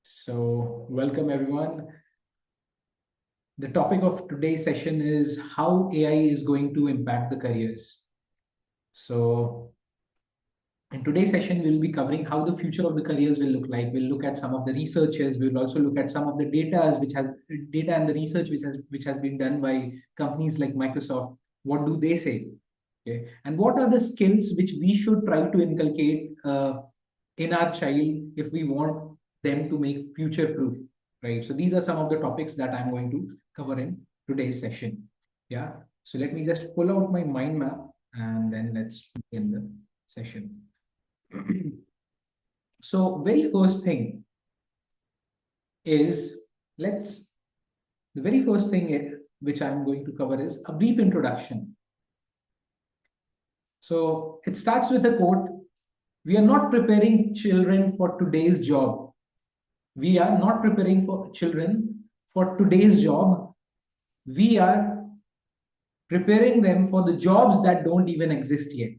So, welcome everyone. The topic of today's session is how AI is going to impact the careers. So, in today's session, we'll be covering how the future of the careers will look like. We'll look at some of the researchers. We'll also look at some of the data and the research which has been done by companies like Microsoft. What do they say? Okay, and what are the skills which we should try to inculcate in our child if we want them to make future proof, right? So these are some of the topics that I'm going to cover in today's session. Yeah, so let me just pull out my mind map and then let's begin the session. So very first thing is let's the very first thing which I'm going to cover is a brief introduction. So it starts with a quote: we are not preparing children for today's job. We are not preparing for children for today's job. We are preparing them for the jobs that don't even exist yet.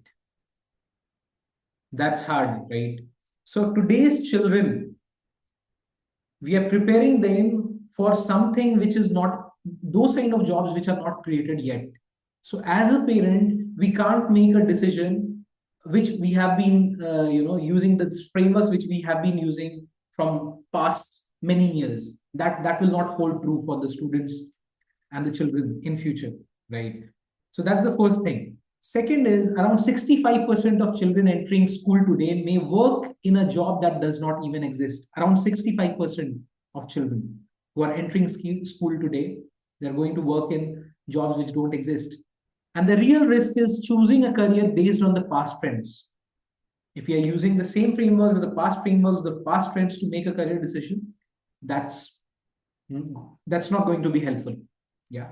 That's hard, right? So today's children, we are preparing them for something which is not those kind of jobs which are not created yet. So as a parent, we can't make a decision which we have been using the frameworks which we have been using from past many years. That will not hold true for the students and the children in future, right? So that's the first thing. Second is around 65% of children entering school today may work in a job that does not even exist. Around 65% of children who are entering school today, they're going to work in jobs which don't exist. And the real risk is choosing a career based on the past trends. If you are using the same frameworks, the past trends to make a career decision, that's not going to be helpful. Yeah.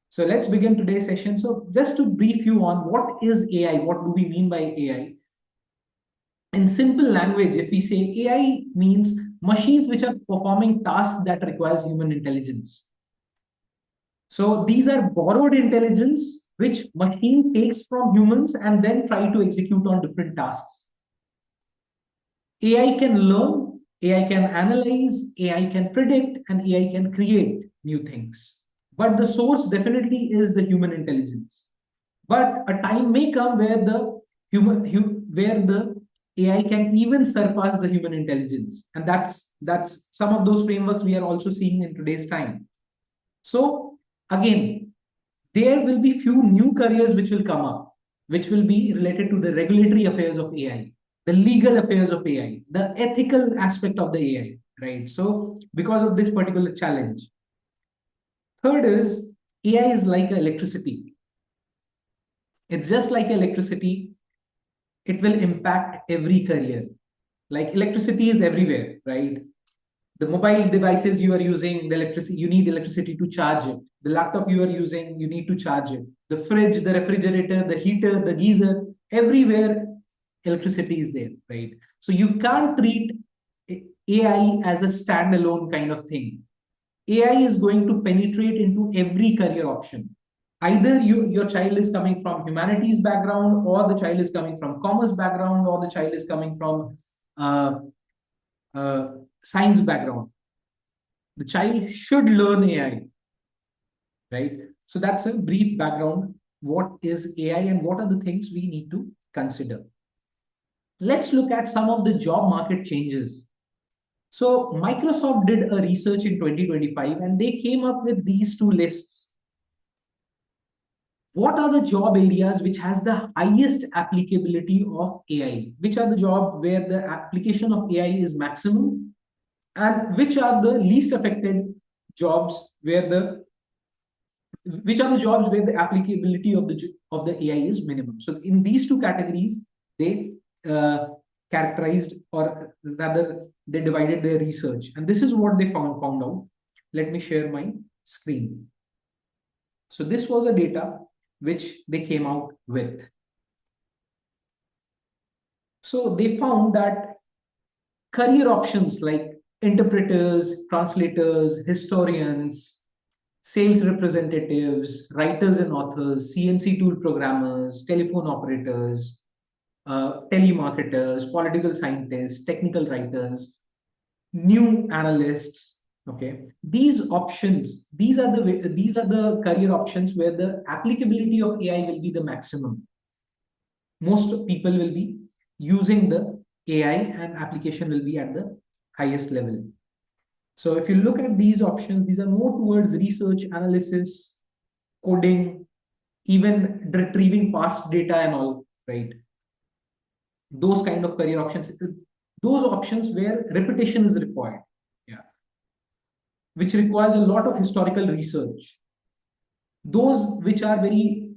So let's begin today's session. So just to brief you on what is AI, what do we mean by AI? In simple language, if we say AI means machines which are performing tasks that requires human intelligence. So these are borrowed intelligence which machine takes from humans and then try to execute on different tasks. AI can learn, AI can analyze, AI can predict, and AI can create new things. But the source definitely is the human intelligence. But a time may come where the AI can even surpass the human intelligence, and that's some of those frameworks we are also seeing in today's time. So again, there will be few new careers which will come up, which will be related to the regulatory affairs of AI, the legal affairs of AI, the ethical aspect of the AI, right? So because of this particular challenge. Third is AI is like electricity. It's just like electricity. It will impact every career. Like electricity is everywhere, right? The mobile devices you are using, the electricity, you need electricity to charge it. The laptop you are using, you need to charge it. The fridge, the refrigerator, the heater, the geyser, everywhere electricity is there, right? So you can't treat AI as a standalone kind of thing. AI is going to penetrate into every career option. Either your child is coming from humanities background, or the child is coming from commerce background, or the child is coming from uh, science background. The child should learn AI, right? So that's a brief background. What is AI and what are the things we need to consider? Let's look at some of the job market changes. So Microsoft did a research in 2025 and they came up with these two lists. What are the job areas which has the highest applicability of AI? Which are the job where the application of AI is maximum, and which are the least affected jobs where the which are the jobs where the applicability of the AI is minimum. So in these two categories, they characterized, or rather, they divided their research, and this is what they found out. Let me share my screen. So this was a data which they came out with. So they found that career options like interpreters, translators, historians, sales representatives, writers and authors, CNC tool programmers, telephone operators, telemarketers, political scientists, technical writers, new analysts. Okay, these options, these are the career options where the applicability of AI will be the maximum. Most people will be using the AI and application will be at the highest level. So if you look at these options, these are more towards research, analysis, coding, even retrieving past data and all, right? Those kind of career options, those options where repetition is required, yeah, which requires a lot of historical research. Those which are very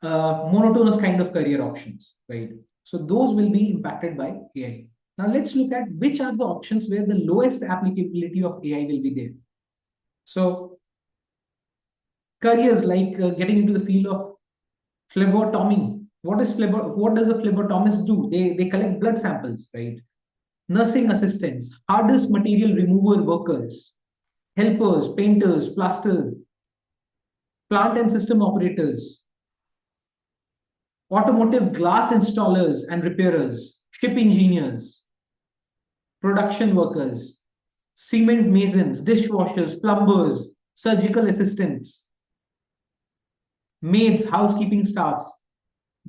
monotonous kind of career options, right? So those will be impacted by AI. Now let's look at which are the options where the lowest applicability of AI will be there. So careers like getting into the field of phlebotomy. What does a phlebotomist do? They collect blood samples, right? Nursing assistants, hardest material remover workers, helpers, painters, plasters, plant and system operators, automotive glass installers and repairers, ship engineers, production workers, cement masons, dishwashers, plumbers, surgical assistants, maids, housekeeping staffs.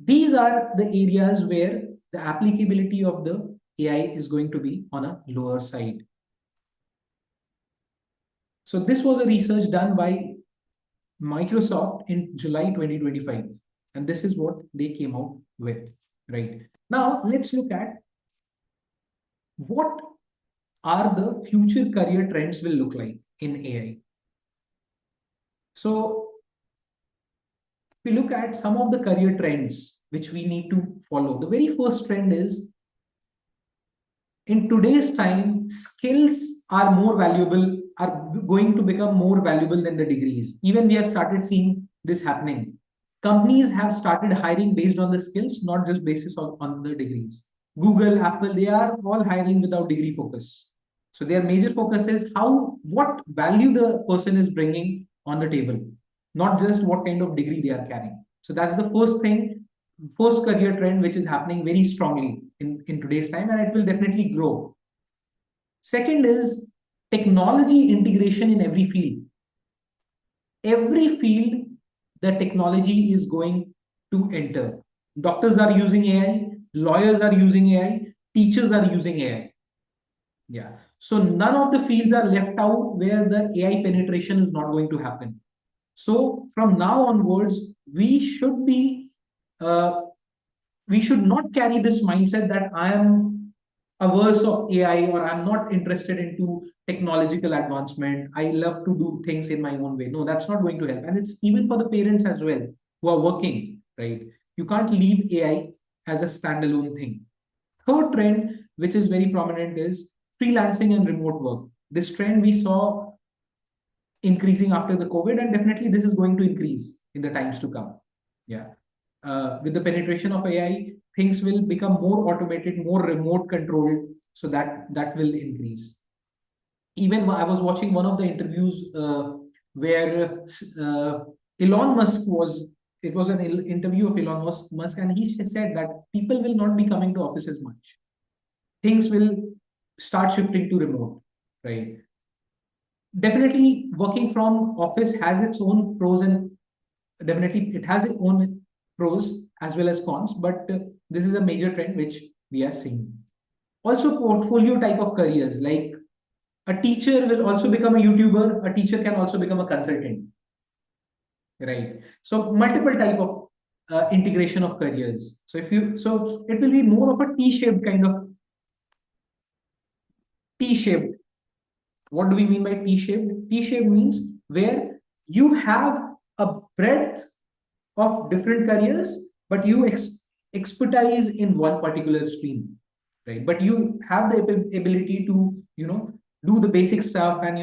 These are the areas where the applicability of the AI is going to be on a lower side. So this was a research done by Microsoft in July 2025. And this is what they came out with, right? Now, let's look at what are the future career trends will look like in AI. So, if we look at some of the career trends which we need to follow, the very first trend is in today's time, skills are more valuable, are going to become more valuable than the degrees. Even we have started seeing this happening. Companies have started hiring based on the skills, not just basis on the degrees. Google, Apple, they are all hiring without degree focus. So their major focus is what value the person is bringing on the table, not just what kind of degree they are carrying. So that's the first thing, first career trend which is happening very strongly in today's time, and it will definitely grow. Second is technology integration in every field. Every field, the technology is going to enter. Doctors are using AI, lawyers are using AI, teachers are using AI. Yeah. So none of the fields are left out where the AI penetration is not going to happen. So from now onwards, uh, we should not carry this mindset that I am averse of AI or I'm not interested into technological advancement. I love to do things in my own way. No, that's not going to help. And it's even for the parents as well who are working, right? You can't leave AI as a standalone thing. Third trend, which is very prominent, is freelancing and remote work. This trend we saw increasing after the COVID, and definitely this is going to increase in the times to come. Yeah. With the penetration of AI, things will become more automated, more remote controlled, so that will increase. Even I was watching one of the interviews where Elon Musk was. It was an interview of Elon Musk, and he said that people will not be coming to offices much. Things will start shifting to remote, right? Definitely, working from office has its own pros, and definitely it has its own pros as well as cons, but this is a major trend which we are seeing. Also, portfolio type of careers, like a teacher will also become a YouTuber, a teacher can also become a consultant, right? So multiple type of integration of careers. So it will be more of a T-shaped kind of T-shaped. What do we mean by T-shaped? T-shaped means where you have a breadth of different careers, but you expertise in one particular stream, right? But you have the ability to, do the basic stuff and,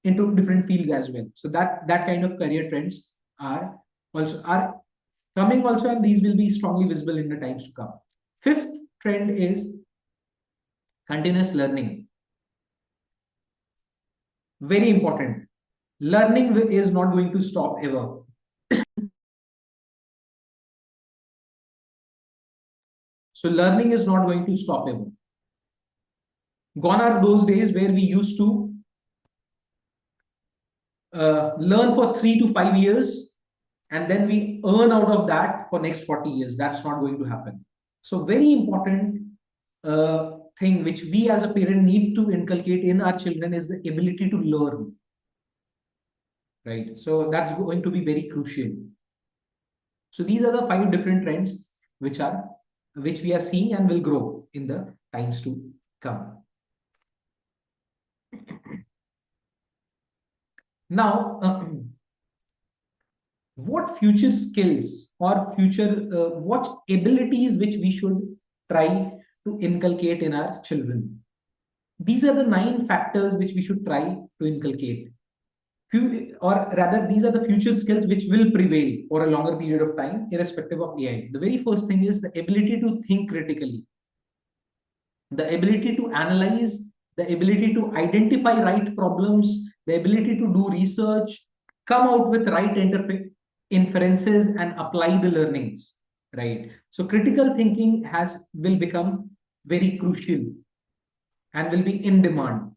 into different fields as well. So that kind of career trends are coming also, and these will be strongly visible in the times to come. Fifth trend is continuous learning. Very important. Learning is not going to stop ever. So learning is not going to stop ever. Gone are those days where we used to learn for 3 to 5 years and then we earn out of that for next 40 years. That's not going to happen. So very important thing which we as a parent need to inculcate in our children is the ability to learn, right? So that's going to be very crucial. So these are the 5 different trends which we are seeing and will grow in the times to come. Now, what future skills or future what abilities which we should try to inculcate in our children? These are the 9 factors which we should try to inculcate. Or rather, these are the future skills which will prevail for a longer period of time, irrespective of AI. The very first thing is the ability to think critically, the ability to analyze, the ability to identify right problems, the ability to do research, come out with right inferences and apply the learnings, right? So critical thinking will become very crucial and will be in demand.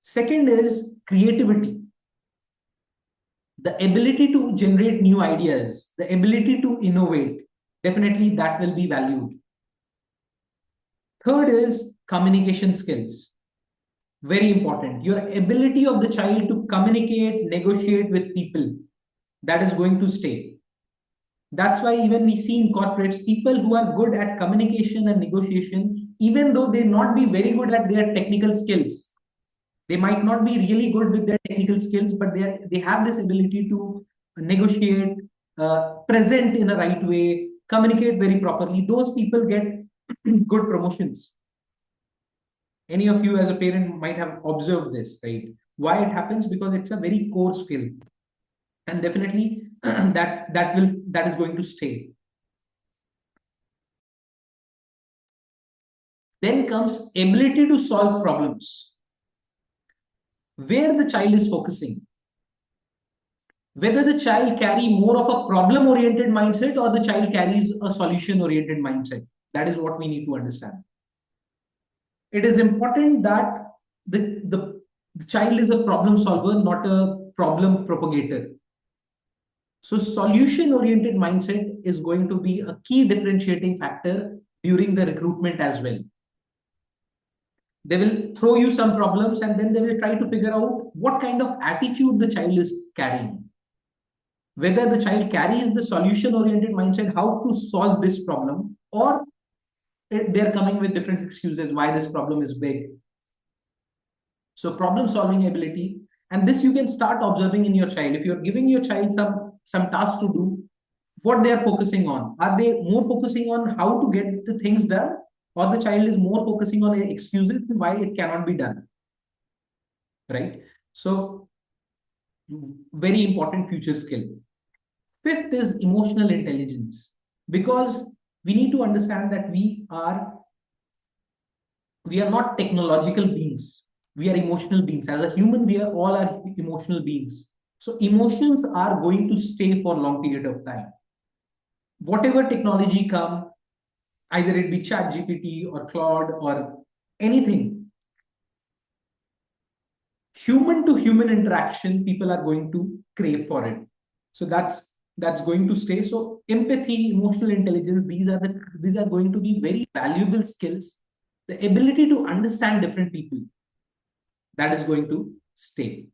Second is creativity, the ability to generate new ideas, the ability to innovate. Definitely that will be valued. Third is communication skills. Very important. Your ability of the child to communicate, negotiate with people, that is going to stay. That's why even we see in corporates, people who are good at communication and negotiation, even though they not be very good at their technical skills, they might not be really good with their technical skills, but they have this ability to negotiate, present in a right way, communicate very properly. Those people get good promotions. Any of you as a parent might have observed this, right? Why it happens? Because it's a very core skill, and definitely that is going to stay. Then comes ability to solve problems. Where the child is focusing, whether the child carry more of a problem oriented mindset or the child carries a solution oriented mindset, that is what we need to understand. It is important that the child is a problem solver, not a problem propagator. So solution oriented mindset is going to be a key differentiating factor during the recruitment as well. They will throw you some problems and then they will try to figure out what kind of attitude the child is carrying. Whether the child carries the solution oriented mindset, how to solve this problem, or they're coming with different excuses why this problem is big. So problem solving ability, and this you can start observing in your child. If you're giving your child some task to do, what they are focusing on, are they more focusing on how to get the things done, or the child is more focusing on excuses why it cannot be done, right? So very important future skill. Fifth is emotional intelligence, because we need to understand that we are not technological beings. We are emotional beings. As a human, we are all are emotional beings. So emotions are going to stay for a long period of time. Whatever technology come, either it be ChatGPT or Claude or anything, human to human interaction, people are going to crave for it. So that's going to stay. So empathy, emotional intelligence, these are going to be very valuable skills. The ability to understand different people, that is going to stay.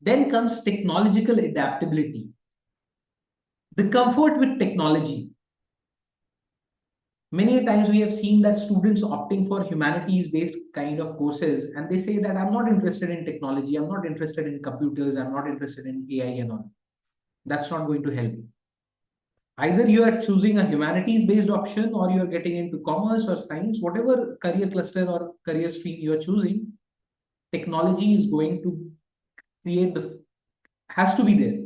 Then comes technological adaptability, the comfort with technology. Many times we have seen that students opting for humanities based kind of courses and they say that I'm not interested in technology, I'm not interested in computers, I'm not interested in AI and all. That's not going to help. Either you are choosing a humanities based option or you are getting into commerce or science, whatever career cluster or career stream you are choosing, technology is going to create has to be there.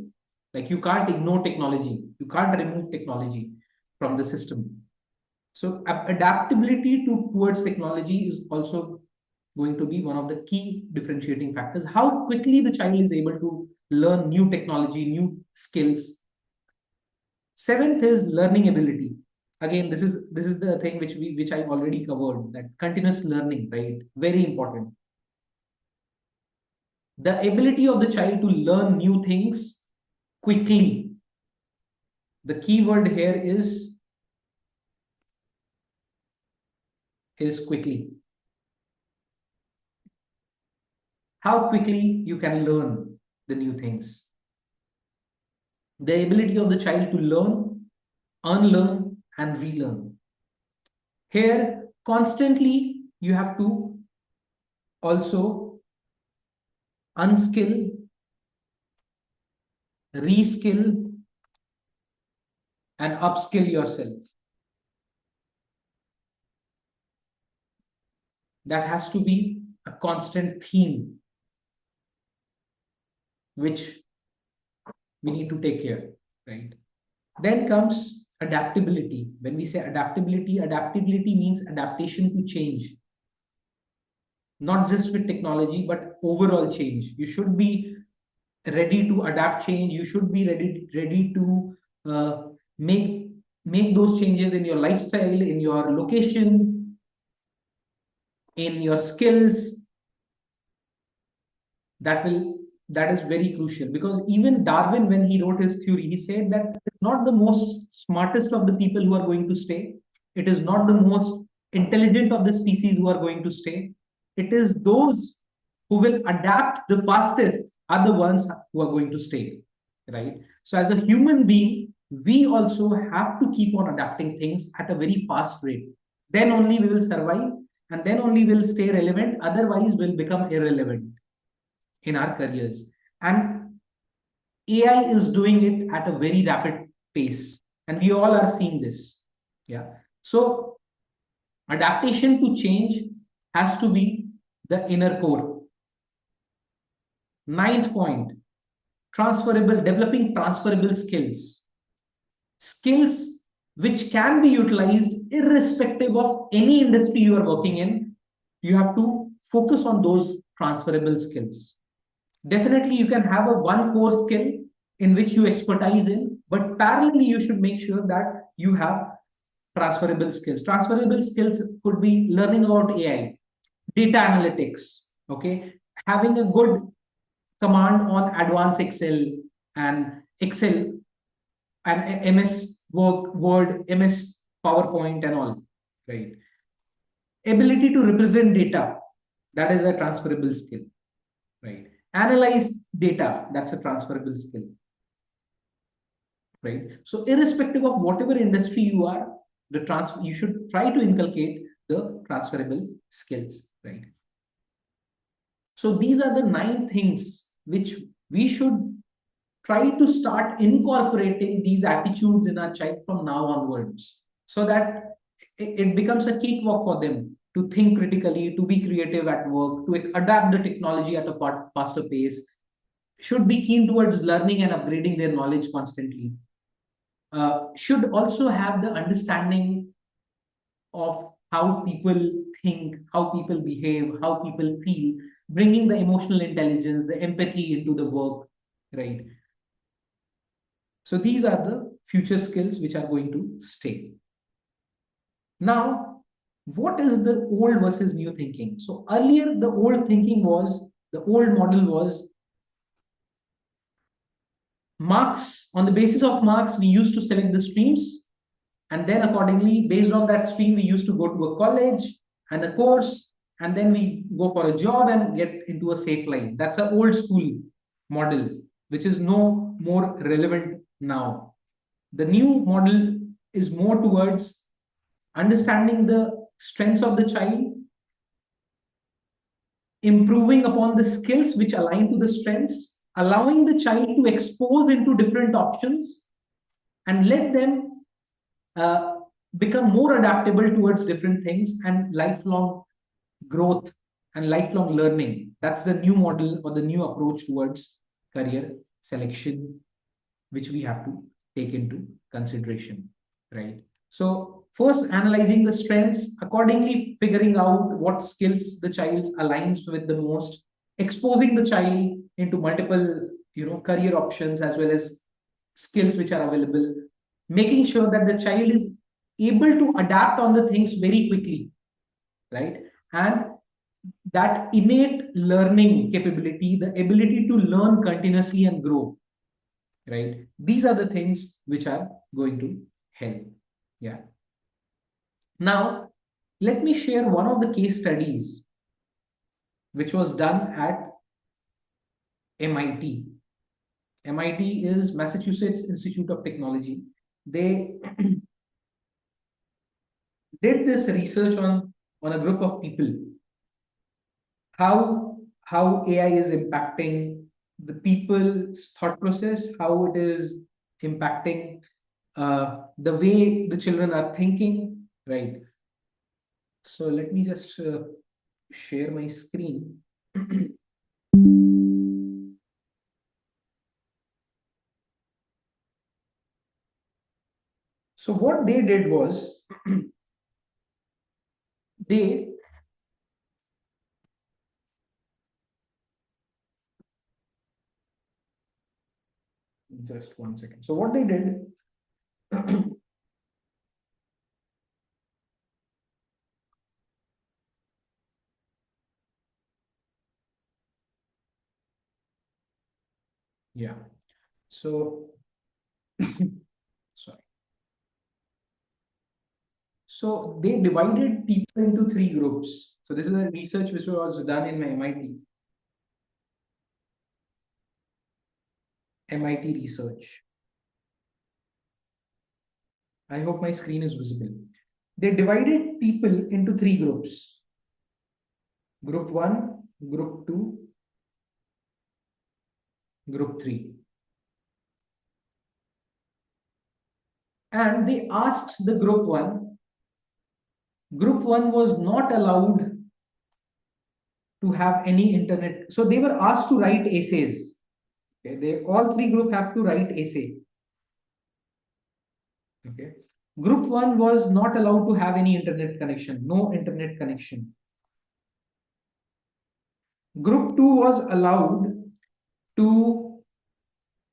Like you can't ignore technology, you can't remove technology from the system. So adaptability towards technology is also going to be one of the key differentiating factors. How quickly the child is able to learn new technology, new skills. Seventh is learning ability. again, this is the thing which I already covered, that continuous learning, right? Very important. The ability of the child to learn new things quickly. The key word here is quickly. How quickly you can learn the new things. The ability of the child to learn, unlearn, and relearn. Here, constantly you have to also unskill, reskill, and upskill yourself. That has to be a constant theme which we need to take care, right? Then comes adaptability. When we say adaptability, adaptability means adaptation to change, not just with technology, but overall change. You should be ready to adapt change. You should be ready to uh, make make those changes in your lifestyle, in your location, in your skills. That is very crucial, because even Darwin, when he wrote his theory, he said that it's not the most smartest of the people who are going to stay. It is not the most intelligent of the species who are going to stay. It is those who will adapt the fastest are the ones who are going to stay, right? So as a human being, we also have to keep on adapting things at a very fast rate. Then only we will survive, and then only will stay relevant. Otherwise, will become irrelevant in our careers. And AI is doing it at a very rapid pace, and we all are seeing this. Yeah. So adaptation to change has to be the inner core. Ninth point, developing transferable skills. Skills which can be utilized irrespective of any industry you are working in. You have to focus on those transferable skills. Definitely, you can have a one core skill in which you expertise in, but parallelly, you should make sure that you have transferable skills. Transferable skills could be learning about AI, data analytics, okay, having a good command on advanced and Excel and MS Word, MS PowerPoint, and all, right? Ability to represent data, that is a transferable skill, right? Analyze data, that's a transferable skill, right? So irrespective of whatever industry you are, you should try to inculcate the transferable skills, right? So these are the 9 things which we should try to start incorporating these attitudes in our child from now onwards, so that it becomes a cakewalk for them to think critically, to be creative at work, to adapt the technology at a faster pace, should be keen towards learning and upgrading their knowledge constantly, should also have the understanding of how people think, how people behave, how people feel, bringing the emotional intelligence, the empathy into the work, right? So these are the future skills which are going to stay. Now, what is the old versus new thinking? So earlier, the old model was marks. On the basis of marks, we used to select the streams. And then accordingly, based on that stream, we used to go to a college and a course, and then we go for a job and get into a safe line. That's an old school model, which is no more relevant now. The new model is more towards understanding the strengths of the child, improving upon the skills which align to the strengths, allowing the child to expose into different options, and let them uh, become more adaptable towards different things and lifelong growth and lifelong learning. That's the new model or the new approach towards career selection, which we have to take into consideration, right? So first, analyzing the strengths, accordingly figuring out what skills the child aligns with the most, exposing the child into multiple, career options as well as skills which are available, making sure that the child is able to adapt on the things very quickly, right? And that innate learning capability, the ability to learn continuously and grow, right? These are the things which are going to help. Yeah. Now, let me share one of the case studies which was done at MIT. MIT is Massachusetts Institute of Technology. They did this research on a group of people, how AI is impacting the people's thought process, how it is impacting the way the children are thinking, right? So let me just share my screen. So what they did was they just one second. So what they did, yeah. So sorry. So they divided people into three groups. So this is a research which was done in MIT research. I hope my screen is visible. They divided people into three groups. Group 1, Group 2, Group 3. And they asked the Group 1. Group 1 was not allowed to have any internet. So they were asked to write essays. Okay, they all three group have to write essay. Okay. Group 1 was not allowed to have any internet connection, no internet connection. Group 2 was allowed to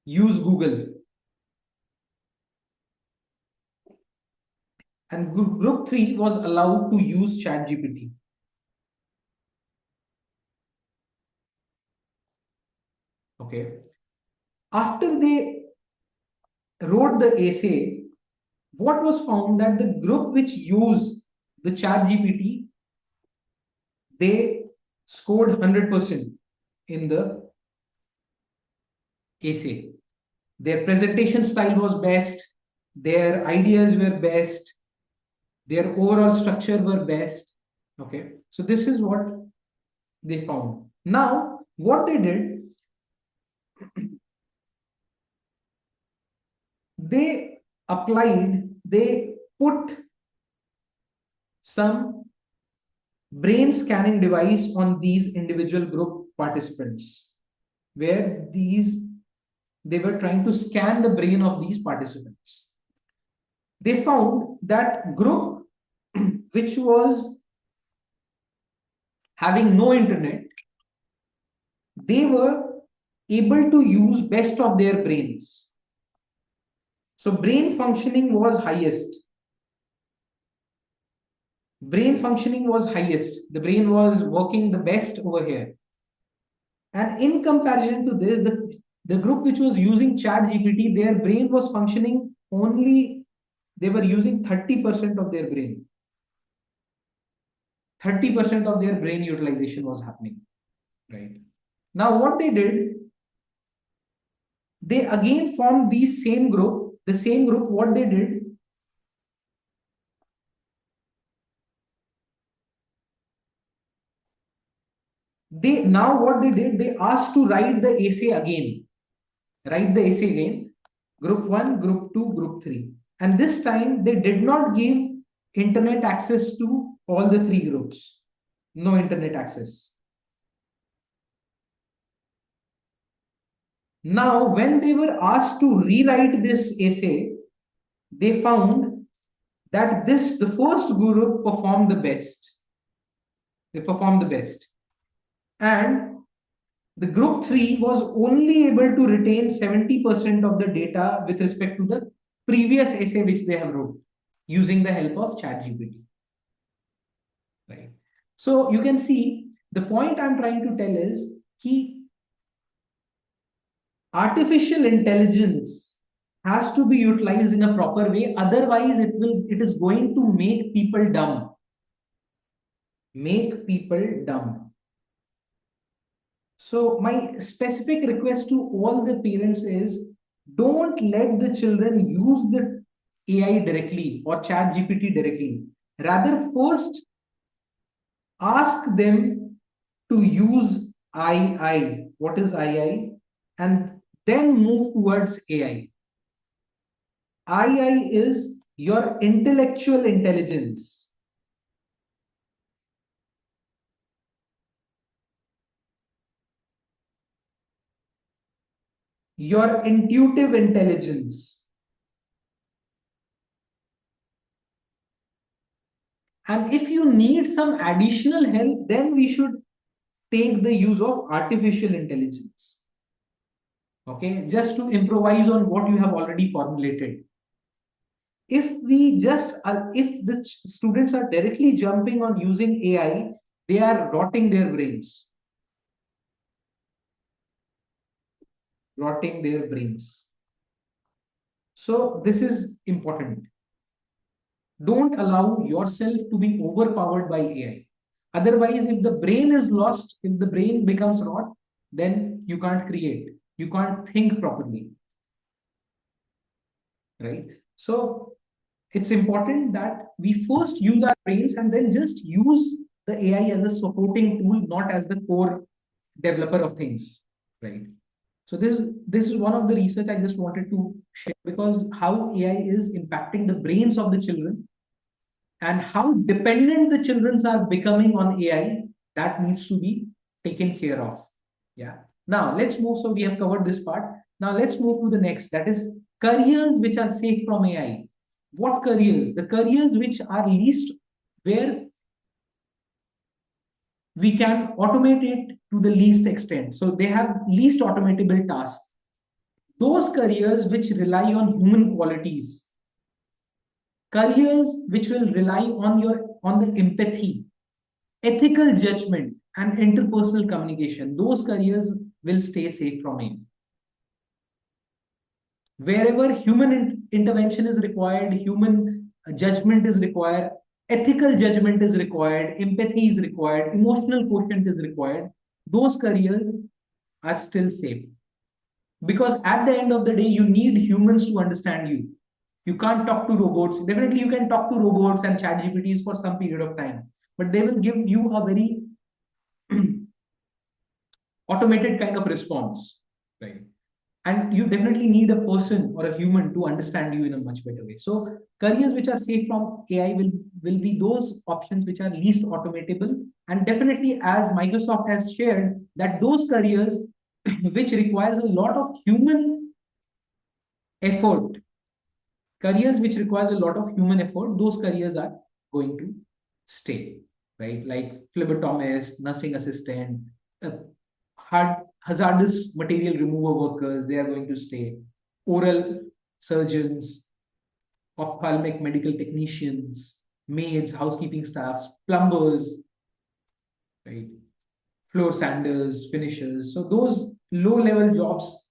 use Google. And group 3 was allowed to use ChatGPT. Okay. After they wrote the essay, what was found that the group which used the ChatGPT, they scored 100% in the essay. Their presentation style was best, their ideas were best, their overall structure were best. Okay, so this is what they found. Now, what they did, they they put some brain scanning device on these individual group participants, where they were trying to scan the brain of these participants. They found that group which was having no internet, they were able to use best of their brains. So brain functioning was highest. Brain functioning was highest. The brain was working the best over here. And in comparison to this, the group which was using ChatGPT, their brain was functioning only, they were using 30% of their brain. 30% of their brain utilization was happening, right? Now, what they did, they again formed the same group. The same group, what they did, what they did, they asked to write the essay again. Write the essay again. Group 1, Group 2, Group 3. And this time they did not give internet access to all the three groups. No internet access. Now, when they were asked to rewrite this essay, they found that the first group performed the best. They performed the best. And the group 3 was only able to retain 70% of the data with respect to the previous essay which they have wrote. using the help of ChatGPT, right? So you can see the point I'm trying to tell is key artificial intelligence has to be utilized in a proper way. Otherwise, it is going to make people dumb. Make people dumb. So my specific request to all the parents is don't let the children use the AI directly or chat GPT directly. Rather, first ask them to use II. What is II? And then move towards AI. II is your intellectual intelligence. Your intuitive intelligence. And if you need some additional help, then we should take the use of artificial intelligence. Okay, just to improvise on what you have already formulated. If the students are directly jumping on using AI, they are rotting their brains. Rotting their brains. So this is important. Don't allow yourself to be overpowered by AI. Otherwise, if the brain is lost, if the brain becomes rot, then you can't create, you can't think properly, right? So it's important that we first use our brains and then just use the AI as a supporting tool, not as the core developer of things, right? So this is one of the research I just wanted to share, because how AI is impacting the brains of the children and how dependent the children are becoming on AI, that needs to be taken care of. Yeah. Now let's move. So we have covered this part. Now let's move to the next. That is careers which are safe from AI. What careers? The careers which are least, where we can automate it to the least extent. So they have least automatable tasks. Those careers which rely on human qualities, careers which will rely on the empathy, ethical judgment, and interpersonal communication, those careers will stay safe from AI. Wherever human intervention is required, human judgment is required, ethical judgment is required, empathy is required, emotional quotient is required, those careers are still safe. Because at the end of the day, you need humans to understand you. You can't talk to robots. Definitely, you can talk to robots and chat GPTs for some period of time, but they will give you a very automated kind of response, right? And you definitely need a person or a human to understand you in a much better way. So careers which are safe from AI will be those options which are least automatable. And definitely, as Microsoft has shared, that those careers which requires a lot of human effort, careers which requires a lot of human effort, those careers are going to stay, right? Like phlebotomist, nursing assistant, uh, hazardous material remover workers, they are going to stay. Oral surgeons, ophthalmic medical technicians, maids, housekeeping staffs, plumbers, right? Floor sanders, finishers. So those low-level jobs,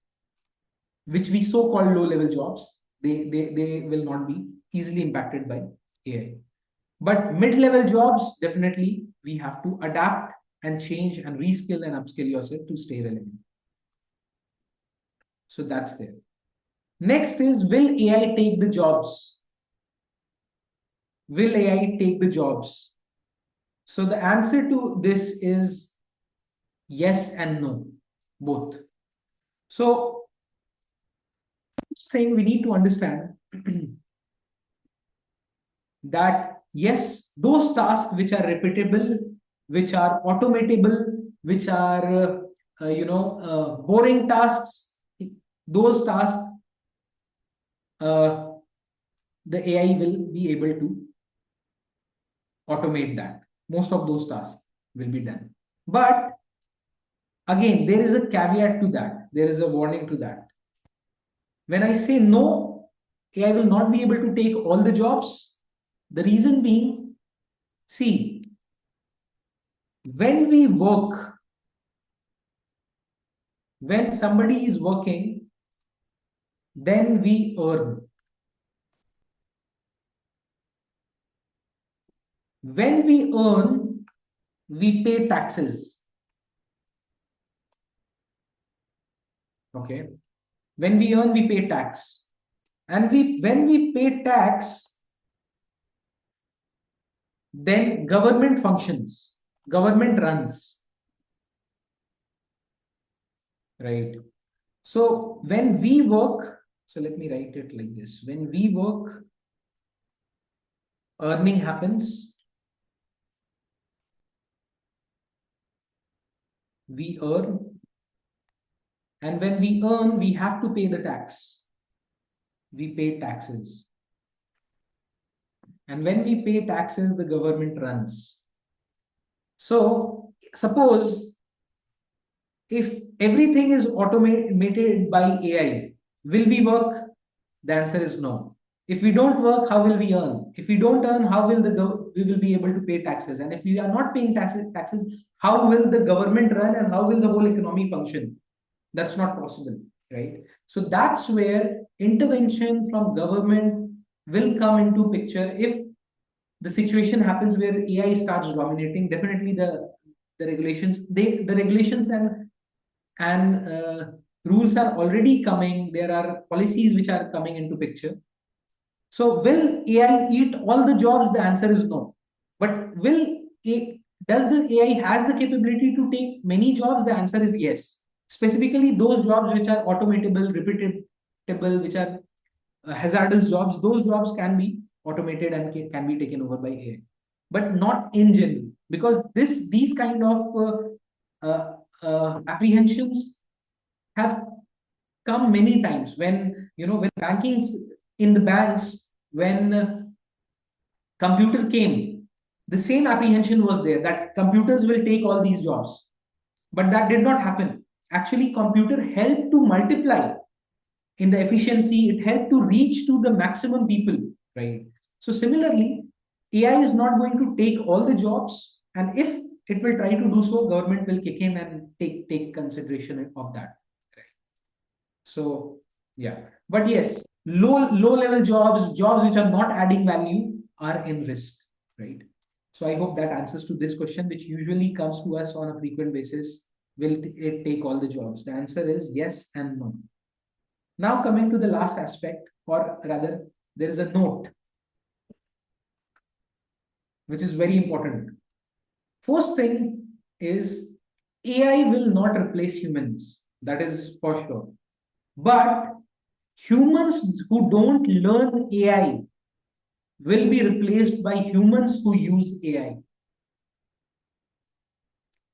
which we so-called low-level jobs, they will not be easily impacted by AI. But mid-level jobs, definitely we have to adapt and change and reskill and upskill yourself to stay relevant. So that's there. Next is, will AI take the jobs? Will AI take the jobs? So the answer to this is yes and no, both. So first thing we need to understand that yes, those tasks which are repeatable, which are automatable, which are boring tasks, those tasks uh, the AI will be able to automate that. Most of those tasks will be done. But again, there is a caveat to that. There is a warning to that. When I say no, AI will not be able to take all the jobs. The reason being, see, when we work, when somebody is working, then we earn. When we earn, we pay taxes. Okay. When we earn, we pay tax. And when we pay tax, then government functions, government runs, right? So when we work, so let me write it like this. When we work, earning happens, we earn, and when we earn, we have to pay the tax. We pay taxes. And when we pay taxes, the government runs. So suppose if everything is automated by AI, will we work? The answer is no. If we don't work, how will we earn? If we don't earn, how will we will be able to pay taxes? And if we are not paying taxes, how will the government run and how will the whole economy function? That's not possible, right? So that's where intervention from government will come into picture. If the situation happens where AI starts dominating, definitely the regulations, the regulations and rules are already coming. There are policies which are coming into picture. So will AI eat all the jobs? The answer is no. But does the AI has the capability to take many jobs? The answer is yes. Specifically, those jobs which are automatable, repeatable, which are hazardous jobs, those jobs can be automated and can be taken over by AI, but not in general, because these kind of apprehensions have come many times when when banking in the banks, when computer came, the same apprehension was there that computers will take all these jobs, but that did not happen. Actually, computer helped to multiply in the efficiency. It helped to reach to the maximum people, right? So similarly, AI is not going to take all the jobs, and if it will try to do so, government will kick in and take consideration of that, right? So yeah, but yes, low level jobs which are not adding value are in risk, right? So I hope that answers to this question, which usually comes to us on a frequent basis. Will it take all the jobs? The answer is yes and no. Now coming to the last aspect, or rather, there is a note which is very important. First thing is AI will not replace humans. That is for sure. But humans who don't learn AI will be replaced by humans who use AI.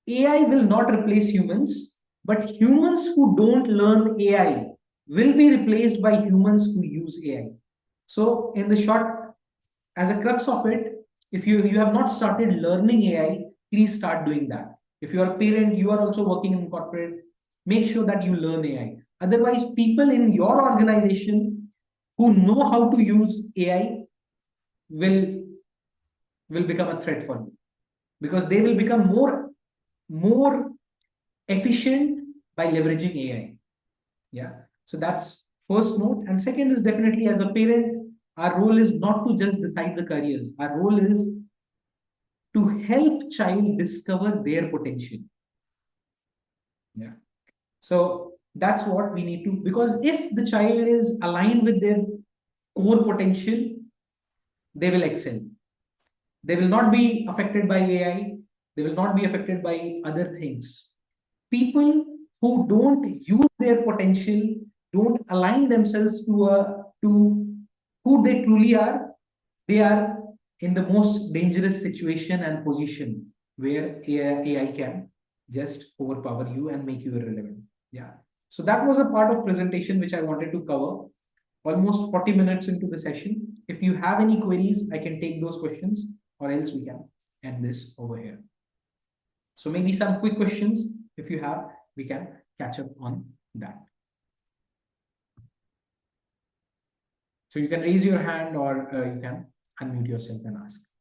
AI will not replace humans, but humans who don't learn AI will be replaced by humans who use AI. So, in the short, as a crux of it, if you have not started learning AI, please start doing that. If you are a parent, you are also working in corporate, make sure that you learn AI. Otherwise, people in your organization who know how to use AI will become a threat for you, because they will become more efficient by leveraging AI. Yeah. So that's first note. And second is, definitely as a parent, our role is not to just decide the careers. Our role is to help child discover their potential. Yeah. So that's what we need to, because if the child is aligned with their core potential, they will excel. They will not be affected by AI. They will not be affected by other things. People who don't use their potential, don't align themselves to who they truly are, they are in the most dangerous situation and position where AI can just overpower you and make you irrelevant. Yeah. So that was a part of presentation which I wanted to cover. Almost 40 minutes into the session. If you have any queries, I can take those questions, or else we can end this over here. So maybe some quick questions, if you have, we can catch up on that. So you can raise your hand, or you can unmute yourself and ask.